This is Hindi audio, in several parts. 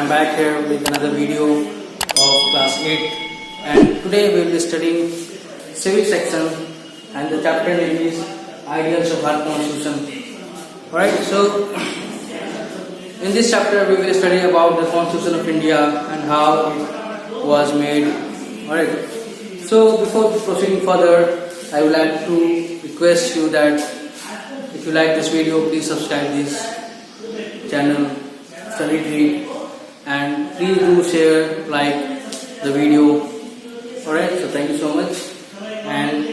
I'm back here with another video of class 8, and today we will be studying Civics section, and the chapter name is Ideals of our Constitution. Alright, so in this chapter we will study about the Constitution of India and how it was made. Alright, so before proceeding further, I would like to request you that if you like this video, please subscribe this channel, study it, and please do share, like the video. Alright, so thank you so much. And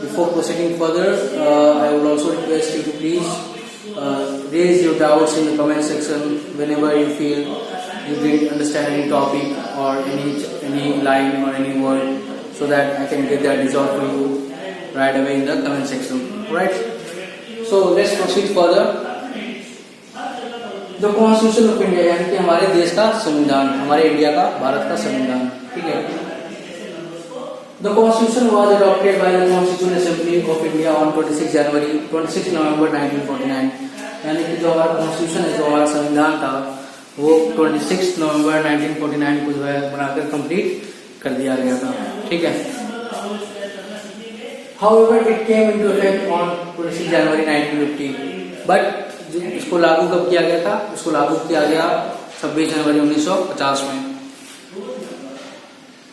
before proceeding further, I would also request you to please raise your doubts in the comment section whenever you feel you didn't understand any topic or any line or any word, so that I can get that resolved for you right away in the comment section. Alright, so let's proceed further. The Constitution of India यानी कि हमारे देश का संविधान, हमारे इंडिया का, भारत का संविधान, ठीक है. The Constitution was adopted by the Constituent Assembly of India on 26 November 1949. यानी कि जो हमारा कॉन्स्टिट्यूशन है, जो हमारा संविधान था, वो 26 नवंबर 1949 को जो है बनाकर कंप्लीट कर दिया गया था, ठीक है. However, it came into effect on 26 January 1950. But इसको लागू कब किया गया था? इसको लागू किया गया 26 जनवरी 1950 में.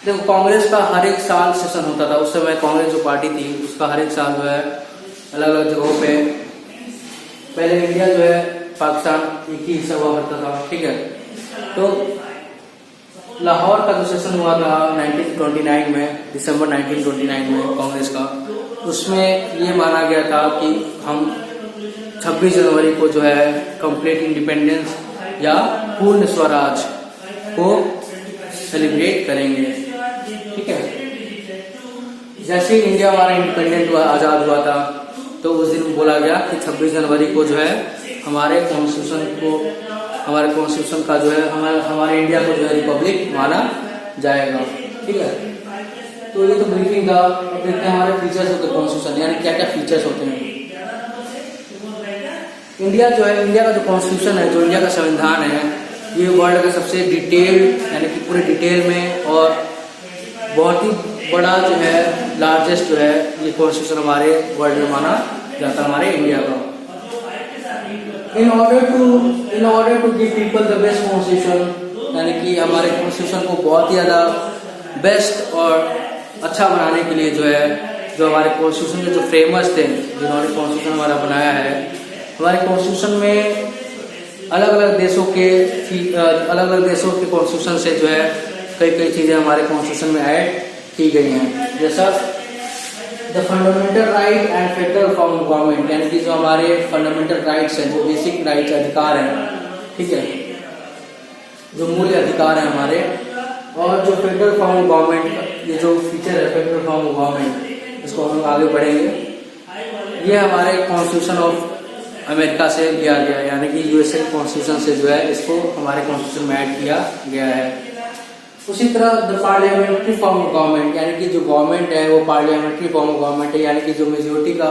देखो, कांग्रेस का हर एक साल सेशन होता था. उस समय कांग्रेस जो पार्टी थी, उसका हर एक साल जो है अलग अलग जगहों पे, पहले इंडिया जो है पाकिस्तान एक ही हिस्सा हुआ करता था, ठीक है. तो लाहौर का जो सेशन हुआ था 1929 में, दिसंबर 1929 में कांग्रेस का, उसमें ये माना गया था कि हम 26 जनवरी को जो है कंप्लीट इंडिपेंडेंस या पूर्ण स्वराज को सेलिब्रेट करेंगे, ठीक है. जैसे ही इंडिया हमारा इंडिपेंडेंट हुआ, आजाद हुआ था, तो उस दिन बोला गया कि 26 जनवरी को जो है हमारे कॉन्स्टिट्यूशन का जो है हमारे इंडिया को जो है रिपब्लिक माना जाएगा, ठीक है. तो ये तो ब्रीफिंग था. अब देखते हैं हमारे फीचर्स होते हैं कॉन्स्टिट्यूशन, यानी क्या क्या फीचर्स होते हैं. इंडिया जो है, इंडिया का जो कॉन्स्टिट्यूशन है, जो इंडिया का संविधान है, ये वर्ल्ड का सबसे डिटेल्ड, यानी कि पूरे डिटेल में और बहुत ही बड़ा जो है, लार्जेस्ट जो है ये कॉन्स्टिट्यूशन हमारे वर्ल्ड में माना जाता है, हमारे इंडिया का. In order to give people the best constitution, यानी कि हमारे कॉन्स्टिट्यूशन को बहुत ही ज्यादा बेस्ट और अच्छा बनाने के लिए जो है, जो हमारे कॉन्स्टिट्यूशन के जो फ्रेमर्स थे, जिन्होंने कॉन्स्टिट्यूशन हमारा बनाया है, हमारे कॉन्स्टिट्यूशन में अलग अलग देशों के कॉन्स्टिट्यूशन से जो है कई चीजें हमारे कॉन्स्टिट्यूशन में ऐड की गई हैं. जैसा the fundamental right and federal form of government, यानी कि जो हमारे फंडामेंटल राइट्स हैं, जो बेसिक राइट्स अधिकार हैं, ठीक है, जो मूल अधिकार हैं हमारे, और जो फेडरल फॉर्म ऑफ गवर्नमेंट, ये जो फीचर है फेडरल फॉर्म ऑफ गवर्नमेंट, इसको हम आगे बढ़ेंगे. ये हमारे कॉन्स्टिट्यूशन ऑफ अमेरिका से लिया गया, यानी कि यूएसए कॉन्स्टिट्यूशन से जो है इसको हमारे कॉन्स्टिट्यूशन में ऐड किया गया है. उसी तरह the parliamentary form of government, यानी कि जो गवर्नमेंट है वो पार्लियामेंट्री फॉर्म ऑफ गवर्नमेंट है, यानी कि जो मेजोरिटी का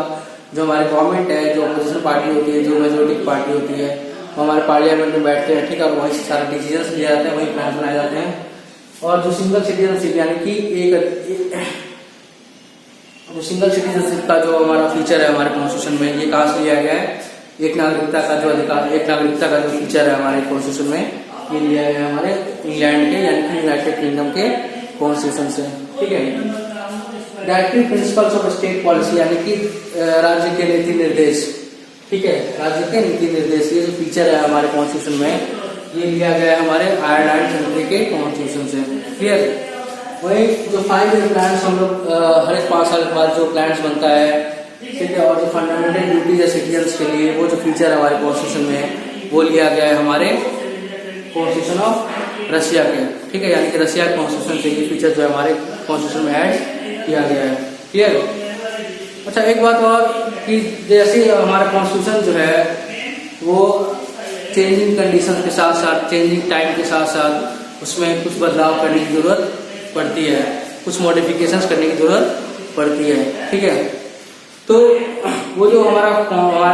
जो हमारे गवर्नमेंट है, जो अपोजिशन पार्टी होती है, जो मेजोरिटी पार्टी होती है, वो हमारे पार्लियामेंट में बैठते हैं, ठीक है, और वहीं से सारे डिसीजन लिए जाते हैं, वहीं प्लान बनाए जाते हैं. और जो सिंगल सिटीजनशिप, यानी कि सिंगल सिटीजनशिप का जो हमारा फीचर है हमारे कॉन्स्टिट्यूशन में, ये कहाँ से लिया गया है? एक नागरिकता का जो फीचर है हमारे कॉन्स्टिट्यूशन में, ये लिया गया है हमारे इंग्लैंड के, यानी कि यूनाइटेड किंगडम के कॉन्स्टिट्यूशन से, ठीक है. Directive principles of state policy, यानी कि राज्य के नीति निर्देश, ठीक है, राज्य के नीति निर्देश, ये जो फीचर है हमारे कॉन्स्टिट्यूशन में, ये लिया गया है हमारे आयरलैंड कंट्री के कॉन्स्टिट्यूशन से. क्लियर. वही जो 5 ईयर प्लान हम लोग हर एक 5 साल के बाद जो प्लान बनता है, ठीक है, और जो फंडामेंटल ड्यूटीज है सिटीजन्स के लिए, वो जो फीचर है हमारे कॉन्स्टिट्यूशन में, वो लिया गया है हमारे कॉन्स्टिट्यूशन ऑफ रशिया के, ठीक है, यानी कि रशिया के कॉन्स्टिट्यूशन से ये फीचर जो है हमारे कॉन्स्टिट्यूशन में ऐड किया गया है. क्लियर. अच्छा, एक बात और कि जैसे हमारा कॉन्स्टिट्यूशन जो है वो चेंजिंग कंडीशन के साथ साथ, चेंजिंग टाइम के साथ साथ उसमें कुछ बदलाव करने की जरूरत पड़ती है, कुछ मॉडिफिकेशंस करने की जरूरत पड़ती है, ठीक है. तो वो जो हमारा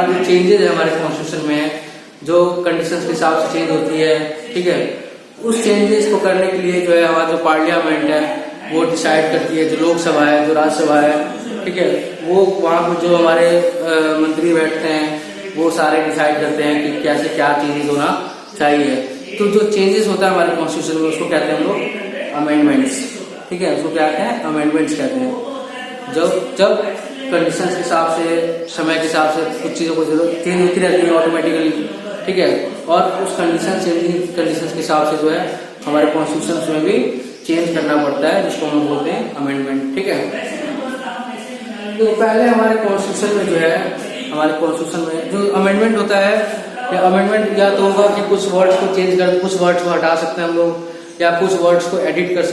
जो चेंजेस है हमारे कॉन्स्टिट्यूशन में, जो कंडीशंस के हिसाब से चेंज होती है, ठीक है। उस चेंजेस को करने के लिए जो है हमारा जो पार्लियामेंट है वो डिसाइड करती है, जो लोकसभा है, जो राज्यसभा है, ठीक है, वो वहाँ पर जो हमारे मंत्री बैठते हैं वो सारे डिसाइड करते हैं कि कैसे क्या चेंजेस होना चाहिए। तो जो चेंजेस होता है हमारे कॉन्स्टिट्यूशन में उसको कहते हैं हम लोग अमेंडमेंट्स, ठीक है, उसको क्या कहते हैं, अमेंडमेंट्स कहते हैं। जब कंडीशंस के हिसाब से, समय के हिसाब से कुछ चीज़ों को जरूरत चेंज होती रहती है ऑटोमेटिकली, ठीक है, और उस कंडीशंस के हिसाब से जो है हमारे कॉन्स्टिट्यूशन में भी चेंज करना पड़ता है, जिसको हम बोलते हैं अमेंडमेंट, ठीक है। तो पहले हमारे कॉन्स्टिट्यूशन में जो है, हमारे कॉन्स्टिट्यूशन में जो अमेंडमेंट होता है, या अमेंडमेंट या तो होगा कि कुछ वर्ड्स को चेंज कर, कुछ वर्ड्स को हटा सकते हैं हम लोग, या कुछ वर्ड्स को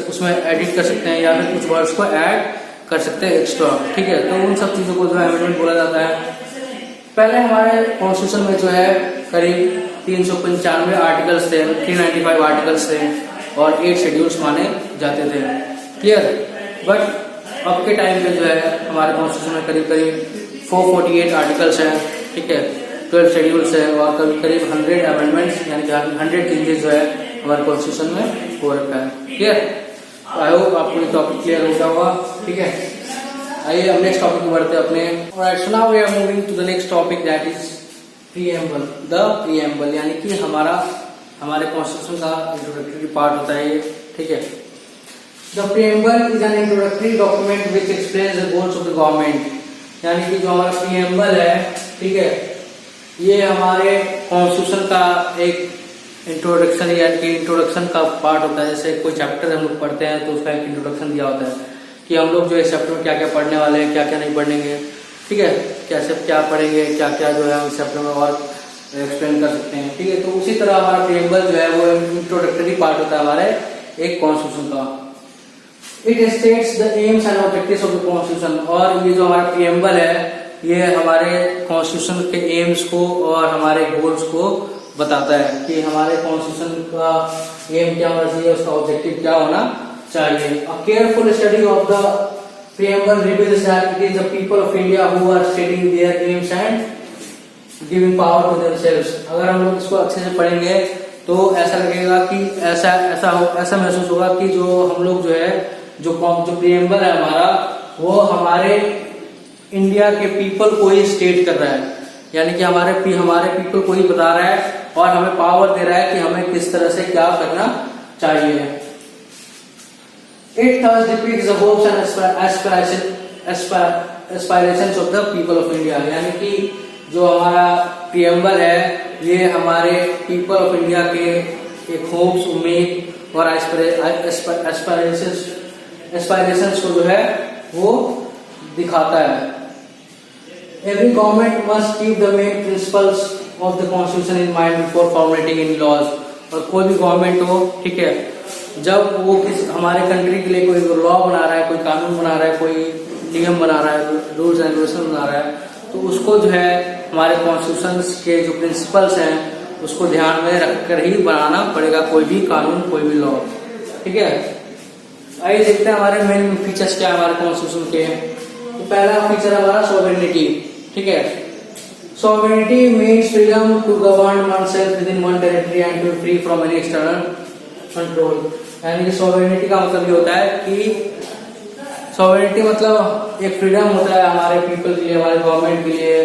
उसमें एडिट कर सकते हैं, या फिर कुछ वर्ड्स को ऐड कर सकते हैं एक्स्ट्रा, ठीक है। तो उन सब चीज़ों को जो है अमेंडमेंट बोला जाता है। पहले हमारे कॉन्स्टिट्यूशन में जो है करीब 395 आर्टिकल्स थे, 395 आर्टिकल्स थे और 8 शेड्यूल्स माने जाते थे, क्लियर। बट अब के टाइम पे जो है हमारे कॉन्स्टिट्यूशन में करीब 448 आर्टिकल्स हैं, ठीक है, 12 शेड्यूल्स है और करीब 100 अमेंडमेंट्स यानी कि 100 चेंजेस जो है हमारे कॉन्स्टिट्यूशन में हो रखा है, क्लियर। आई होप आपको ये टॉपिक क्लियर हो गया होगा, ठीक है। आइए अब नेक्स्ट टॉपिक में बढ़ते हैं अपने। Alright, so now we are moving to the next topic, that is preamble. The preamble यानी कि हमारे कॉन्स्टिट्यूशन का इंट्रोडक्टरी पार्ट होता है ये, ठीक है। The preamble is an introductory document which explains the goals of the government, यानी कि जो हमारा प्रीएम्बल है, ठीक है, ये हमारे कॉन्स्टिट्यूशन का एक इंट्रोडक्शन या इंट्रोडक्शन का पार्ट होता है। जैसे कोई चैप्टर हम लोग पढ़ते हैं तो उसका एक इंट्रोडक्शन दिया होता है कि हम लोग जो इस चैप्टर में क्या क्या पढ़ने वाले हैं, क्या क्या नहीं पढ़ेंगे, ठीक है, कैसे क्या पढ़ेंगे, क्या क्या जो है उस चैप्टर में और एक्सप्लेन कर सकते हैं, ठीक है। तो उसी तरह हमारा प्रीएम्बल जो है वो इंट्रोडक्टरी पार्ट होता है हमारे एक कॉन्स्टिट्यूशन का। It states the AIIMS and objectives of the constitution, और ये जो हमारा प्रीएम्बल है ये हमारे कॉन्स्टिट्यूशन के एम्स को और हमारे गोल्स को बताता है कि हमारे कॉन्स्टिट्यूशन का एम क्या होना चाहिए, उसका ऑब्जेक्टिव क्या होना चाहिए। A careful study of the preamble reveals that it is the people of India who are stating their aims and giving power to themselves। अगर हम लोग इसको अच्छे से पढ़ेंगे तो ऐसा लगेगा कि ऐसा महसूस होगा कि जो हम लोग जो है जो प्रीएम्बल है हमारा, वो हमारे इंडिया के पीपल को ही स्टेट कर रहा है, यानी कि हमारे पीपल को ही बता रहा है और हमें पावर दे रहा है कि हमें किस तरह से क्या करना चाहिए। It thus depicts the hopes and aspirations of the people of India, यानी कि जो हमारा प्रीएम्बल है ये हमारे पीपल ऑफ इंडिया के एक होप्स, उम्मीद और एस्पायरेशंस को जो है वो दिखाता है। Every government must keep the main principles of the constitution in mind before formulating any laws। और कोई भी गवर्नमेंट हो, ठीक है, जब वो हमारे कंट्री के लिए कोई लॉ बना रहा है, कोई कानून बना रहा है, कोई नियम बना रहा है, रूल्स एंड रेगुलेशन बना रहा है, तो उसको जो है हमारे कॉन्स्टिट्यूशन के जो प्रिंसिपल्स हैं उसको ध्यान में रखकर ही बनाना पड़ेगा कोई भी कानून, कोई भी लॉ, ठीक है। आइए देखते हैं हमारे मेन फीचर्स क्या है हमारे कॉन्स्टिट्यूशन के। तो पहला फीचर है हमारा सॉवरेनिटी, ठीक है। Sovereignty means freedom to govern oneself within one territory and to be free from any external control। यानी कि सॉवरेनिटी का मतलब ये होता है कि सॉवरेनिटी मतलब एक फ्रीडम होता है हमारे पीपल के लिए, हमारे गवर्नमेंट के लिए,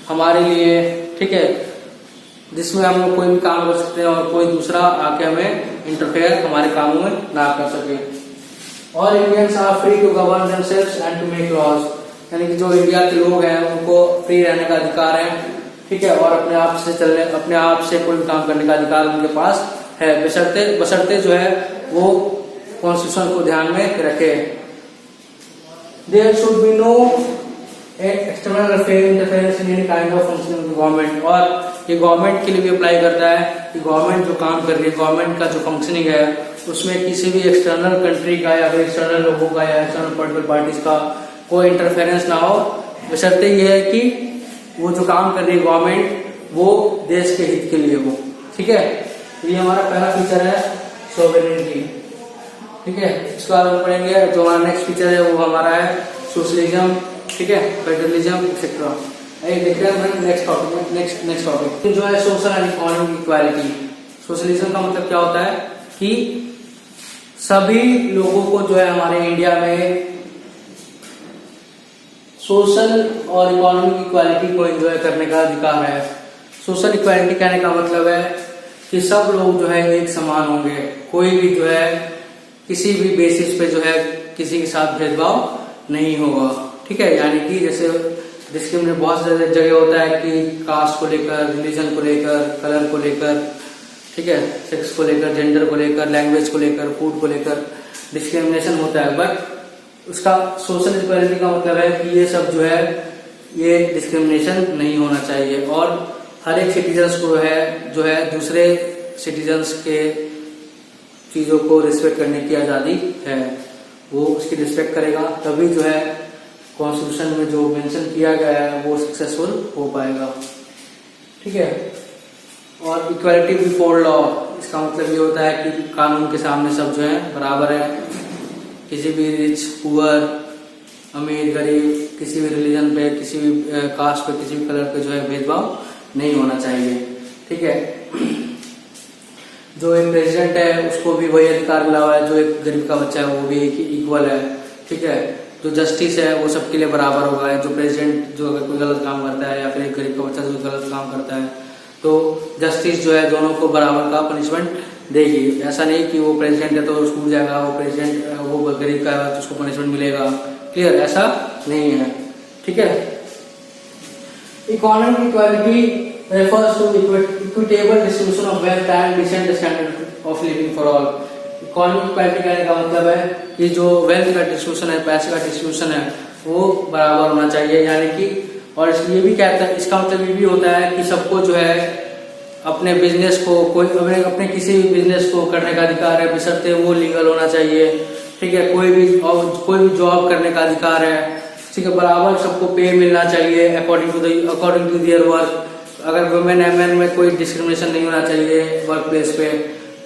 हमारे लिए, ठीक है, जिसमें हम लोग कोई भी काम कर सकते हैं और कोई दूसरा आके हमें इंटरफेयर हमारे कामों में ना कर सके। और Indians are free to govern themselves and to make laws, यानी कि जो इंडिया के लोग हैं उनको फ्री रहने का अधिकार है, ठीक है, और अपने आप से कोई भी काम करने का अधिकार उनके पास है, बशर्ते जो है वो कॉन्स्टिट्यूशन को ध्यान में रखे। There should be no external interference in any kind of functioning of the government। और ये गवर्नमेंट के लिए भी अप्लाई करता है कि गवर्नमेंट जो काम कर रही है, गवर्नमेंट का जो फंक्शनिंग है उसमें किसी भी एक्सटर्नल कंट्री का या फिर एक्सटर्नल लोगों का या एक्सटर्नल पॉलिटिकल पार्टीज का कोई इंटरफेरेंस ना हो, बशर्ते ये है कि वो जो काम कर रही है गवर्नमेंट वो देश के हित के लिए हो, ठीक है। तो ये हमारा पहला फीचर है सॉवरेनिटी, ठीक है। इसके बाद हम पढ़ेंगे जो हमारा नेक्स्ट फीचर है वो हमारा है सोशलिज्म, ठीक है, फेडरलिज्म एक्सेट्रा। देखते हैं नेक्स्ट टॉपिक में। नेक्स्ट टॉपिक जो है social and economic equality. Socialism का मतलब क्या होता है कि सभी लोगों को जो है हमारे इंडिया में सोशल और इकोनॉमिक इक्वालिटी को एंजॉय करने का अधिकार है। सोशल इक्वालिटी कहने का मतलब है कि सब लोग जो है एक समान होंगे, कोई भी जो है किसी भी बेसिस पे जो है किसी के साथ भेदभाव नहीं होगा, ठीक है। यानी कि जैसे डिस्क्रिमिनेशन बहुत सारे जगह होता है कि कास्ट को लेकर, रिलीजन को लेकर, कलर को लेकर, ठीक है, सेक्स को लेकर, जेंडर को लेकर, लैंग्वेज को लेकर, फूड को लेकर डिस्क्रिमिनेशन होता है। बट उसका सोशल इक्वालिटी का मतलब है कि ये सब जो है ये डिस्क्रिमिनेशन नहीं होना चाहिए और हर एक सिटीजन्स को जो है दूसरे सिटीजन्स के चीजों को रिस्पेक्ट करने की आजादी है। वो उसकी रिस्पेक्ट करेगा तभी जो है कॉन्स्टिट्यूशन में जो मेंशन किया गया है वो सक्सेसफुल हो पाएगा, ठीक है। और इक्वालिटी बिफोर लॉ, इसका मतलब ये होता है कि कानून के सामने सब जो है बराबर है। किसी भी रिच, पुअर, अमीर, गरीब, किसी भी रिलीजन पे, किसी भी कास्ट पे, किसी भी कलर पे जो है भेदभाव नहीं होना चाहिए, ठीक है। जो एक प्रेसिडेंट है उसको भी वही अधिकार मिला हुआ है, जो एक गरीब का बच्चा है वो भी इक्वल है, ठीक है। जो जस्टिस है वो सबके लिए बराबर होगा। जो प्रेसिडेंट जो अगर कोई गलत काम करता है या फिर एक गरीब का बच्चा जो गलत काम करता है तो जस्टिस जो है दोनों को बराबर का पनिशमेंट देगी। ऐसा नहीं कि वो प्रेसिडेंट है तो छूट जाएगा, वो गरीब का है तो उसको पनिशमेंट मिलेगा, क्लियर, ऐसा नहीं है, ठीक है। Economic equality refers to equitable distribution of wealth and decent standard of living for all। Economic equality कहने का मतलब है कि जो वेल्थ का डिस्ट्रीब्यूशन है, पैसे का डिस्ट्रीब्यूशन है वो बराबर होना चाहिए। यानी कि और ये भी कहता है, इसका मतलब ये भी होता है कि सबको जो है अपने बिजनेस को अपने किसी भी बिजनेस को करने का अधिकार है, बशर्ते वो लीगल होना चाहिए, ठीक है। कोई भी जॉब करने का अधिकार है, ठीक है। बराबर सबको पे मिलना चाहिए अकॉर्डिंग टू देयर वर्क। अगर वुमेन एंड मैन में कोई डिस्क्रिमिनेशन नहीं होना चाहिए वर्क प्लेस पे।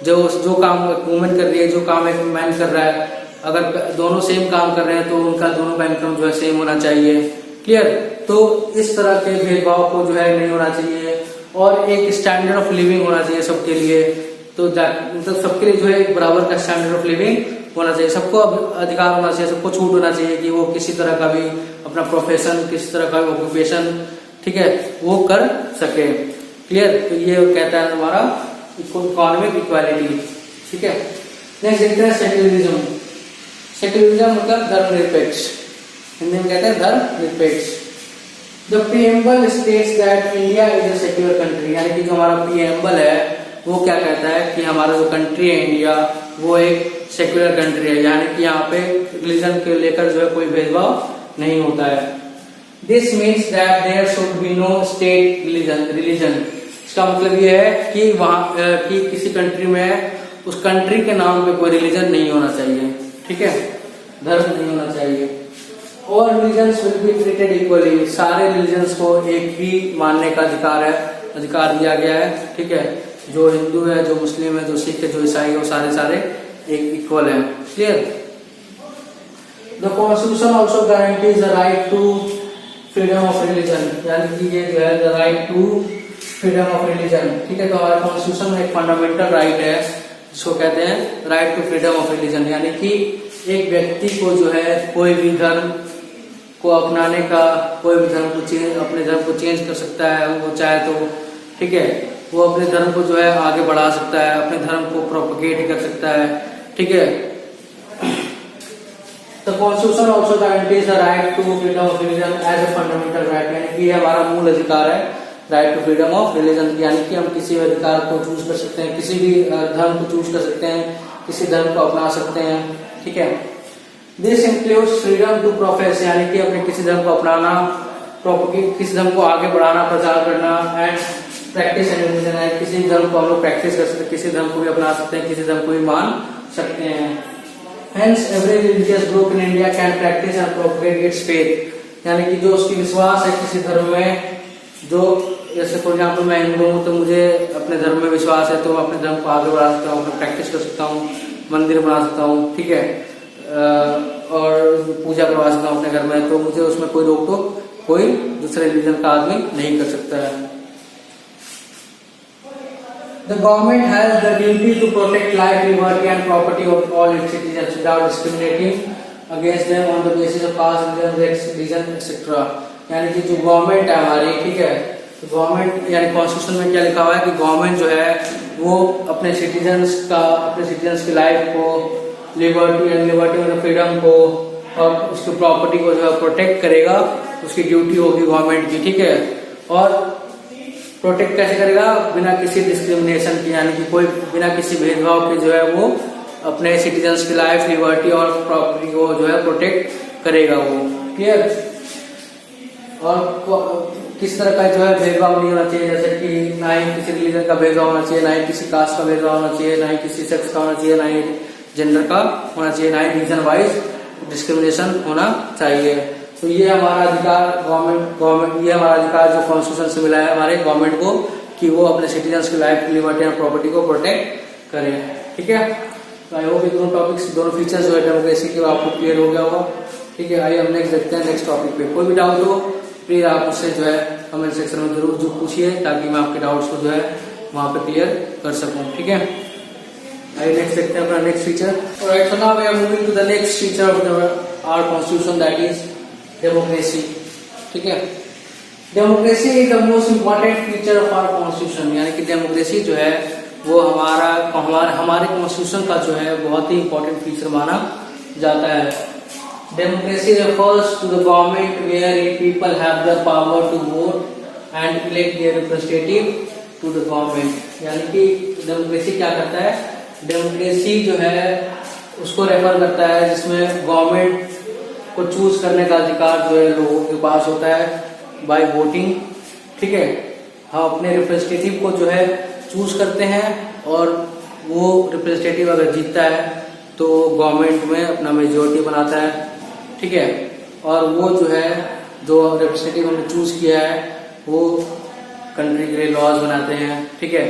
जो काम वुमेन कर रही है, जो काम एक मैन कर रहा है, अगर दोनों सेम काम कर रहे हैं तो उनका दोनों का इनकम जो है सेम होना चाहिए, क्लियर। तो इस तरह के भेदभाव को जो है नहीं होना चाहिए और एक स्टैंडर्ड ऑफ लिविंग होना चाहिए सबके लिए। तो मतलब सबके लिए जो है एक बराबर का स्टैंडर्ड ऑफ लिविंग होना चाहिए, सबको अधिकार होना चाहिए, सबको छूट होना चाहिए कि वो किसी तरह का भी अपना प्रोफेशन, किसी तरह का भी ऑक्यूपेशन, ठीक है, वो कर सके, क्लियर। तो ये कहता है हमारा इकोनॉमिक इक्वालिटी, ठीक है। नेक्स्ट देखते हैं सेक्युलरिज्म। सेक्युलरिज्म मतलब धर्मनिरपेक्ष, हिंदी में कहते हैं धर्मनिरपेक्ष। The preamble states that India is a secular country, यानी कि जो हमारा प्रीएम्बल है वो क्या कहता है कि हमारा जो कंट्री है इंडिया वो एक सेक्युलर कंट्री है, यानी कि यहाँ पे रिलीजन के लेकर जो है कोई भेदभाव नहीं होता है। This means that there should be no state religion. इसका मतलब ये है कि वहां कि किसी कंट्री में उस कंट्री के नाम पे कोई रिलीजन नहीं होना चाहिए, ठीक है, धर्म नहीं होना चाहिए। और religions will be treated equally, सारे रिलीजन्स को एक ही मानने का अधिकार दिया गया है, ठीक है। जो हिंदू है, जो मुस्लिम है, जो सिख है, जो ईसाई है, वो सारे एक इक्वल है, clear. The constitution also guarantees the right to freedom of religion, यानी कि ये जो है the right to freedom of religion, ठीक है। तो हमारे कॉन्स्टिट्यूशन में एक फंडामेंटल राइट है जिसको कहते हैं right to freedom of religion, यानी कि एक व्यक्ति को जो है कोई भी धर्म को अपनाने का, कोई भी धर्म को अपने धर्म को चेंज कर सकता है वो चाहे तो, ठीक है। वो अपने धर्म को जो है आगे बढ़ा सकता है, अपने धर्म को प्रोपगेट कर सकता है, ठीक है। The Constitution also guarantees the right to freedom of religion as a fundamental right, यानी कि ये हमारा मूल अधिकार है right to freedom of religion, यानी कि हम किसी भी अधिकार को चूज कर सकते हैं, किसी भी धर्म को चूज कर सकते हैं, किसी धर्म को अपना सकते हैं, ठीक है। This includes freedom to profess, यानी कि अपने किसी धर्म को अपनाना, किसी धर्म को आगे बढ़ाना, प्रचार करना, एंड प्रैक्टिस एंड रिलीजन है, किसी धर्म को हम लोग प्रैक्टिस कर सकते हैं, किसी धर्म को भी अपना सकते हैं, किसी धर्म को भी मान सकते हैं। Hence, every religious group in India can practice and propagate its faith, यानी कि जो उसकी विश्वास है किसी धर्म में, जो जैसे फॉर एग्जाम्पल मैं हिंदू हूँ तो मुझे अपने धर्म में विश्वास है तो मैं अपने धर्म को आगे बढ़ा सकता हूँ, अपना प्रैक्टिस कर सकता हूँ, मंदिर बना सकता हूँ, ठीक है, और पूजा करवा सकता हूँ अपने घर में, तो मुझे उसमें कोई रोक टोक कोई दूसरे रिलीजन का आदमी नहीं कर सकता है। The government has the duty to protect life, liberty and property of all its citizens without discriminating against them on the basis of caste, religion, etc. यानी कि जो गवर्नमेंट है हमारी, ठीक है, तो गवर्नमेंट यानी कॉन्स्टिट्यूशन में क्या लिखा हुआ है कि गवर्नमेंट जो है वो अपने सिटीजन्स की लाइफ को, लिबर्टी मतलब फ्रीडम को और उसकी प्रॉपर्टी को जो है प्रोटेक्ट करेगा, उसकी ड्यूटी होगी गवर्नमेंट की, ठीक है। और प्रोटेक्ट कैसे करेगा? बिना किसी डिस्क्रिमिनेशन की, यानी कि कोई बिना किसी भेदभाव के जो है वो अपने सिटीजन्स की लाइफ, लिबर्टी और प्रॉपर्टी को जो है प्रोटेक्ट करेगा वो, क्लियर। और किस तरह का जो है भेदभाव नहीं होना चाहिए, जैसे कि ना ही किसी रिलीजन का भेदभाव होना चाहिए, ना ही किसी कास्ट का भेदभाव होना चाहिए, ना ही किसी सेक्स का होना चाहिए, ना ही जेंडर का होना चाहिए, ना ही रीजन वाइज डिस्क्रिमिनेशन होना चाहिए। तो ये हमारा अधिकार गवर्नमेंट ये हमारा अधिकार जो कॉन्स्टिट्यूशन से मिला है हमारे गवर्नमेंट को कि वो अपने सिटीजन्स की लाइफ, लिबर्टी एंड प्रॉपर्टी को प्रोटेक्ट करें, ठीक है। तो आई होप ये दोनों फीचर्स जो है डेमोक्रेसी के आपको क्लियर हो गया होगा, ठीक है। आइए हम नेक्स्ट देखते हैं नेक्स्ट टॉपिक पे। कोई भी डाउट हो प्लीज आप मुझसे जो है कमेंट सेक्शन में जरूर पूछिए, ताकि मैं आपके डाउट्स को जो है वहाँ पे क्लियर कर सकूँ, ठीक है। आइए नेक्स्ट देखते हैं अपना next feature. Alright, so now we are moving to the next feature of our constitution, that is democracy, ठीक है। Democracy is the most important feature of our constitution, यानी कि डेमोक्रेसी जो है वो हमारे कॉन्स्टिट्यूशन का जो है बहुत ही इम्पोर्टेंट फीचर माना जाता है। Democracy refers to the government wherein people have the power to vote and elect their representative to the government, यानी कि डेमोक्रेसी क्या करता है? डेमोक्रेसी जो है उसको रेफर करता है जिसमें गवर्नमेंट को चूज करने का अधिकार जो है लोगों के पास होता है बाय वोटिंग, ठीक है। हम अपने रिप्रेजेंटेटिव को जो है चूज करते हैं और वो रिप्रेजेंटेटिव अगर जीतता है तो गवर्नमेंट में अपना मेजोरिटी बनाता है, ठीक है। और वो जो है जो रिप्रेजेंटेटिव हमने चूज किया है वो कंट्री के लिए लॉज बनाते हैं, ठीक है।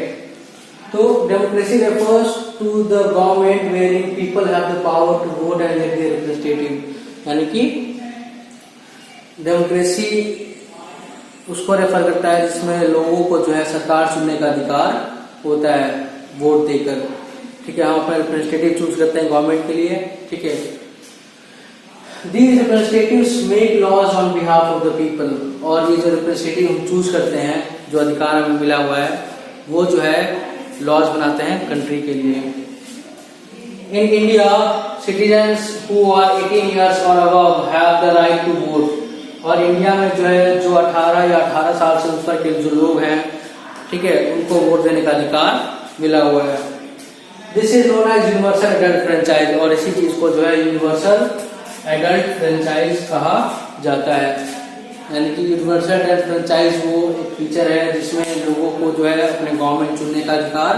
तो democracy refers to the government wherein people have the power to vote and elect their representative, यानी कि डेमोक्रेसी उसको रेफर करता है जिसमें लोगों को जो है सरकार चुनने का अधिकार होता है वोट देकर, ठीक है। हम अपना रिप्रेजेंटेटिव चूज करते हैं गवर्नमेंट के लिए, ठीक है। These representatives make laws on behalf of the people, और ये जो रिप्रेजेंटेटिव हम चूज करते हैं, जो अधिकार हमें मिला हुआ है, वो जो है लॉज बनाते हैं कंट्री के लिए। In India, citizens who are 18 years or above have the right to vote, और इंडिया में जो है जो 18 या 18 साल से ऊपर के जो लोग हैं, ठीक है, उनको वोट देने का अधिकार मिला हुआ है। This is known as universal adult franchise, और इसी चीज को जो है यूनिवर्सल एडल्ट फ्रेंचाइज कहा जाता है। यानी कि यूनिवर्सल एडल्ट फ्रेंचाइज वो एक फीचर है जिसमें लोगों को जो है अपने गवर्नमेंट चुनने का अधिकार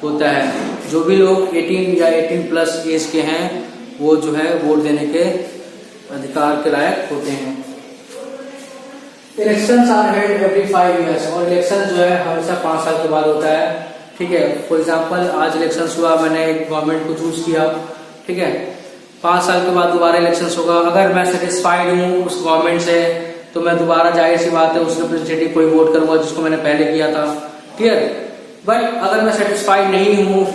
होता है। जो भी लोग 18 या 18 प्लस एज के हैं वो जो है वोट देने के अधिकार के लायक होते हैं। Elections are held every 5 years, और इलेक्शन जो है हमेशा 5 साल के बाद होता है, ठीक है। फॉर एग्जाम्पल आज इलेक्शन हुआ, मैंने एक गवर्नमेंट को चूज किया, ठीक है। 5 साल के बाद दोबारा इलेक्शन होगा। अगर मैं सेटिस्फाइड हूँ उस गवर्नमेंट से तो मैं दोबारा जाहिर सी बात है उस रिप्रेजेंटेटिव को ही वोट करूंगा जिसको मैंने पहले किया था, क्लियर। बट अगर मैं सेटिस्फाइड नहीं हूँ,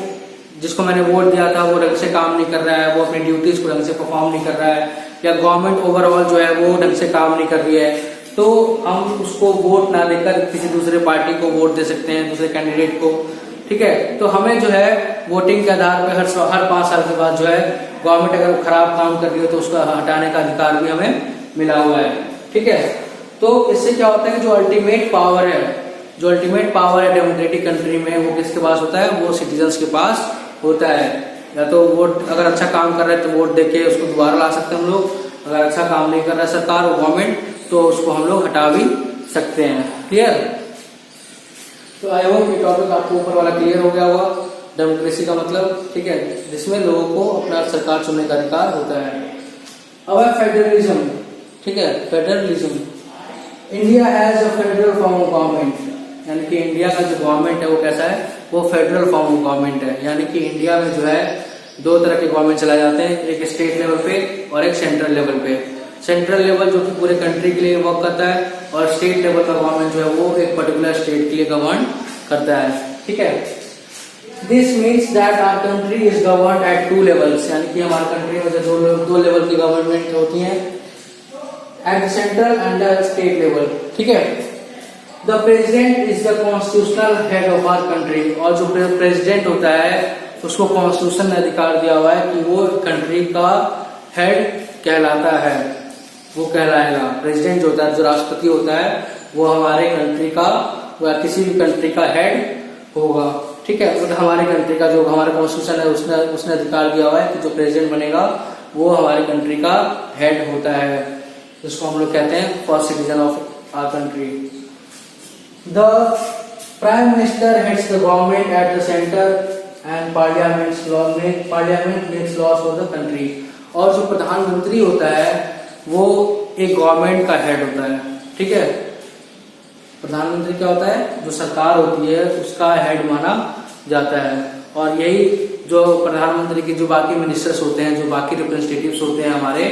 जिसको मैंने वोट दिया था वो ढंग से काम नहीं कर रहा है, वो अपनी ड्यूटीज को ढंग से परफॉर्म नहीं कर रहा है, या गवर्नमेंट ओवरऑल जो है वो ढंग से काम नहीं कर रही है, तो हम उसको वोट ना देकर किसी दूसरे पार्टी को वोट दे सकते हैं, दूसरे कैंडिडेट को, ठीक है। तो हमें जो है वोटिंग के आधार पर हर 5 साल के बाद जो है गवर्नमेंट अगर खराब काम कर रही है तो उसका हटाने का अधिकार भी हमें मिला हुआ है, ठीक है। तो इससे क्या होता है कि जो अल्टीमेट पावर है डेमोक्रेटिक कंट्री में वो किसके पास होता है? वो सिटीजन्स के पास होता है। या तो वोट अगर अच्छा काम कर रहा है तो वोट देके उसको दोबारा ला सकते हैं हम लोग, अगर अच्छा काम नहीं कर रहा है सरकार और गवर्नमेंट तो उसको हम लोग हटा भी सकते हैं, क्लियर। तो आई होप ये टॉपिक आपको ऊपर वाला क्लियर हो गया होगा, डेमोक्रेसी का मतलब, ठीक है, जिसमें लोगों को अपना सरकार चुनने का अधिकार होता है। अब फेडरलिज्म, ठीक है, federalism. India has a federal form of government, यानी कि इंडिया का जो गवर्नमेंट है वो कैसा है? वो फेडरल फॉर्म ऑफ गवर्नमेंट है। यानी कि इंडिया में जो है 2 तरह के गवर्नमेंट चलाए जाते हैं, एक स्टेट लेवल पे और एक सेंट्रल लेवल पे। सेंट्रल लेवल जो कि पूरे कंट्री के लिए वर्क करता है, और स्टेट लेवल का गवर्नमेंट जो है वो एक पर्टिकुलर स्टेट के लिए गवर्न करता है। ठीक है, this means that our country is govern at 2 levels, यानी कि हमारी कंट्री में जो दो लेवल की गवर्नमेंट होती है, at central and the state level. ठीक है, the president is the constitutional head of our country, और जो प्रेसिडेंट होता है उसको कॉन्स्टिट्यूशन ने अधिकार दिया हुआ है कि वो कंट्री का हेड कहलाता है, वो कहलाएगा। प्रेसिडेंट जो होता है, जो राष्ट्रपति होता है, वो हमारे कंट्री का या किसी भी कंट्री का हेड होगा। ठीक है, तो हमारे कंट्री का जो हमारा कॉन्स्टिट्यूशन है उसने अधिकार दिया हुआ है कि जो प्रेसिडेंट बनेगा वो हमारे कंट्री का हेड होता है, जिसको हम लोग कहते हैं first citizen of our country. The prime minister heads the government at the centre and parliament makes laws for the country, और जो प्रधानमंत्री होता है वो एक गवर्नमेंट का हेड होता है। ठीक है, प्रधानमंत्री क्या होता है, जो सरकार होती है उसका हेड माना जाता है, और यही जो प्रधानमंत्री के जो बाकी मिनिस्टर्स होते हैं, जो बाकी रिप्रेजेंटेटिव्स होते हैं हमारे,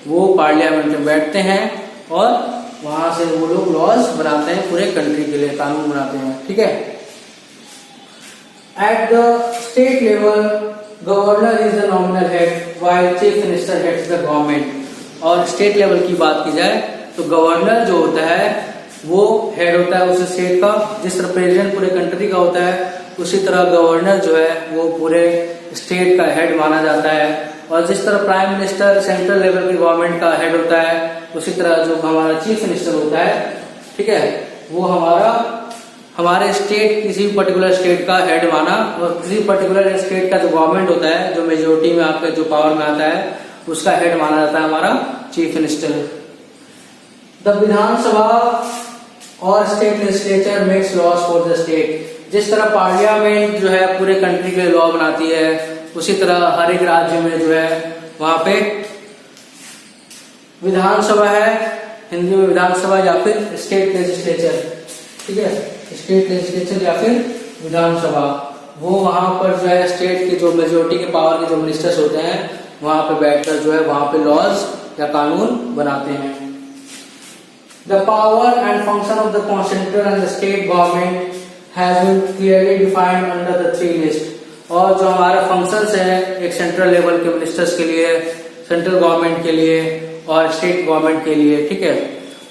वो पार्लियामेंट में बैठते हैं और वहां से वो लोग लॉज बनाते हैं, पूरे कंट्री के लिए कानून बनाते हैं। ठीक है, at the state level governor is the nominal head while chief minister heads the government, और स्टेट लेवल की बात की जाए तो गवर्नर जो होता है वो हेड होता है उस स्टेट का। जिस तरह प्रेसिडेंट पूरे कंट्री का होता है, उसी तरह गवर्नर जो है वो पूरे स्टेट का हेड माना जाता है, और जिस तरह प्राइम मिनिस्टर सेंट्रल लेवल की गवर्नमेंट का हेड होता है, उसी तरह जो हमारा चीफ मिनिस्टर होता है, ठीक है, वो हमारे स्टेट किसी पर्टिकुलर स्टेट का हेड माना, और किसी पर्टिकुलर स्टेट का जो गवर्नमेंट होता है, जो मेजोरिटी में आपके जो पावर में आता है, उसका हेड माना जाता है हमारा चीफ मिनिस्टर। द विधानसभा और state legislature makes laws for the state, जिस तरह पार्लियामेंट जो है पूरे कंट्री के लिए लॉ बनाती है, उसी तरह हर एक राज्य में जो है वहां पे विधानसभा है, हिंदी में विधानसभा या फिर स्टेट लेजिस्लेचर। ठीक है, स्टेट लेजिस्लेचर या फिर विधानसभा, वो वहां पर जो है स्टेट के जो मेजोरिटी के पावर के जो मिनिस्टर्स होते हैं वहां पे बैठकर जो है वहां पे लॉज या कानून बनाते हैं। The power and function of the central and the state government has been clearly defined under the 3 list, और जो हमारा फंक्शंस है एक सेंट्रल लेवल के मिनिस्टर्स के लिए, सेंट्रल गवर्नमेंट के लिए और स्टेट गवर्नमेंट के लिए, ठीक है,